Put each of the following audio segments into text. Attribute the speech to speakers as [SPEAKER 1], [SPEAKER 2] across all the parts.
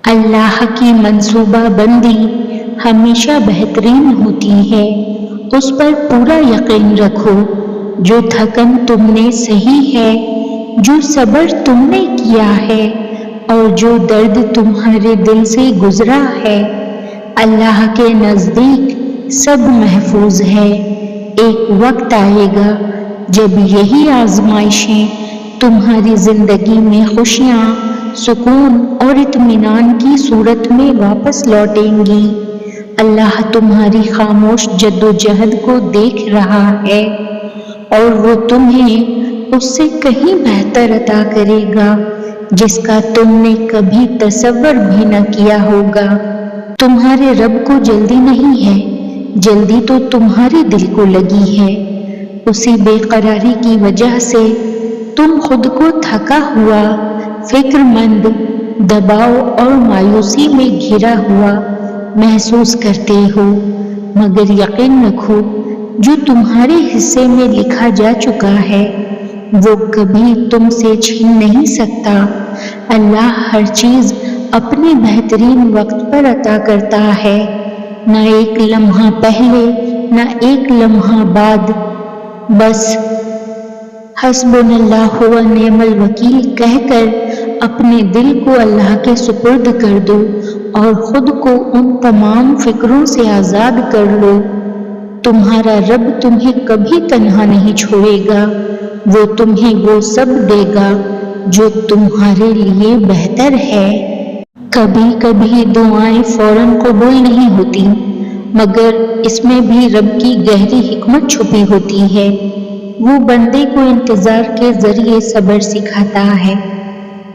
[SPEAKER 1] اللہ کی منصوبہ بندی ہمیشہ بہترین ہوتی ہے، اس پر پورا یقین رکھو۔ جو تھکن تم نے سہی ہے، جو صبر تم نے کیا ہے، اور جو درد تمہارے دل سے گزرا ہے، اللہ کے نزدیک سب محفوظ ہے۔ ایک وقت آئے گا جب یہی آزمائشیں تمہاری زندگی میں خوشیاں، سکون اور اطمینان کی صورت میں واپس لوٹیں گی۔ اللہ تمہاری خاموش جدوجہد کو دیکھ رہا ہے، اور وہ تمہیں اس سے کہیں بہتر عطا کرے گا جس کا تم نے کبھی تصور بھی نہ کیا ہوگا۔ تمہارے رب کو جلدی نہیں ہے، جلدی تو تمہارے دل کو لگی ہے۔ اسی بے قراری کی وجہ سے تم خود کو تھکا ہوا، فکر مند، دباؤ اور مایوسی میں گھرا ہوا محسوس کرتے ہو، مگر یقین رکھو جو تمہارے حصے میں لکھا جا چکا ہے وہ کبھی تم سے چھین نہیں سکتا۔ اللہ ہر چیز اپنے بہترین وقت پر عطا کرتا ہے، نہ ایک لمحہ پہلے نہ ایک لمحہ بعد۔ بس حسبنا اللہ و نعم الوکیل کہہ کر اپنے دل کو اللہ کے سپرد کر دو اور خود کو ان تمام فکروں سے آزاد کر لو۔ تمہارا رب تمہیں کبھی تنہا نہیں چھوڑے گا، وہ تمہیں وہ سب دے گا جو تمہارے لیے بہتر ہے۔ کبھی کبھی دعائیں فوراً قبول نہیں ہوتی، مگر اس میں بھی رب کی گہری حکمت چھپی ہوتی ہے۔ وہ بندے کو انتظار کے ذریعے صبر سکھاتا ہے،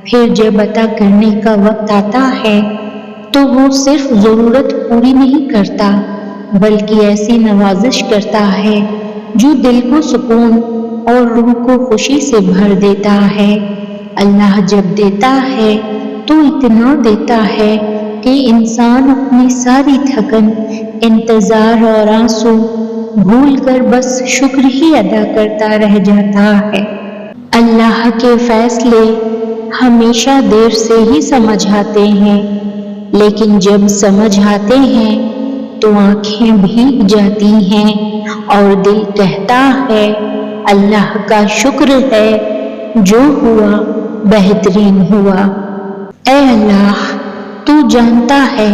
[SPEAKER 1] پھر جب عطا کرنے کا وقت آتا ہے تو وہ صرف ضرورت پوری نہیں کرتا بلکہ ایسی نوازش کرتا ہے جو دل کو سکون اور روح کو خوشی سے بھر دیتا ہے۔ اللہ جب دیتا ہے تو اتنا دیتا ہے کہ انسان اپنی ساری تھکن، انتظار اور آنسو بھول کر بس شکر ہی ادا کرتا رہ جاتا ہے۔ اللہ کے فیصلے ہمیشہ دیر سے ہی سمجھ آتے ہیں، لیکن جب سمجھ آتے ہیں تو آنکھیں بھیگ جاتی ہیں اور دل کہتا ہے اللہ کا شکر ہے، جو ہوا بہترین ہوا۔ اے اللہ، تو جانتا ہے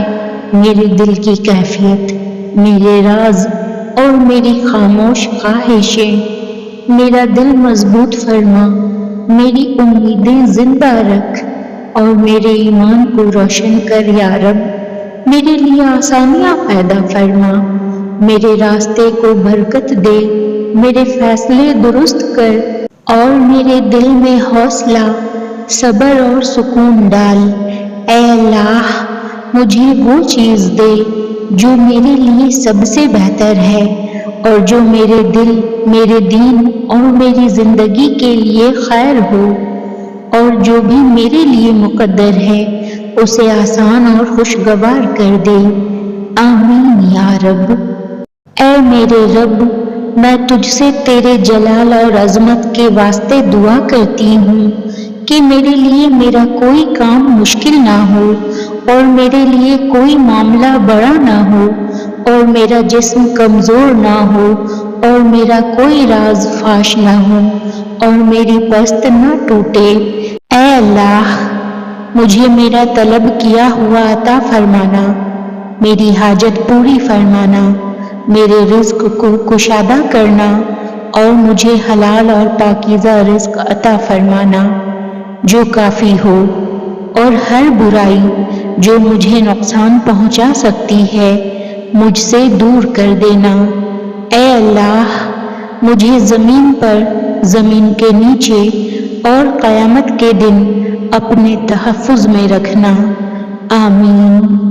[SPEAKER 1] میرے دل کی کیفیت، میرے راز اور میری خاموش خواہشیں۔ میرا دل مضبوط فرما، میری امیدیں زندہ رکھ اور میرے ایمان کو روشن کر یا رب۔ میرے لیے آسانیاں پیدا فرما، میرے راستے کو برکت دے، میرے فیصلے درست کر اور میرے دل میں حوصلہ، صبر اور سکون ڈال۔ اے اللہ، مجھے وہ چیز دے جو میرے لیے سب سے بہتر ہے اور جو میرے دل، میرے دین اور میری زندگی کے لیے خیر ہو، اور جو بھی میرے لیے مقدر ہے اسے آسان اور خوشگوار کر دے۔ آمین یا رب۔ اے میرے رب، میں تجھ سے تیرے جلال اور عظمت کے واسطے دعا کرتی ہوں کہ میرے لیے میرا کوئی کام مشکل نہ ہو اور میرے لیے کوئی معاملہ بڑا نہ ہو اور میرا جسم کمزور نہ ہو اور میرا کوئی راز فاش نہ ہو اور میری پست نہ ٹوٹے۔ اے اللہ، مجھے میرا طلب کیا ہوا عطا فرمانا، میری حاجت پوری فرمانا، میرے رزق کو کشادہ کرنا اور مجھے حلال اور پاکیزہ رزق عطا فرمانا جو کافی ہو، اور ہر برائی جو مجھے نقصان پہنچا سکتی ہے مجھ سے دور کر دینا۔ اے اللہ، مجھے زمین پر، زمین کے نیچے اور قیامت کے دن اپنے تحفظ میں رکھنا۔ آمین۔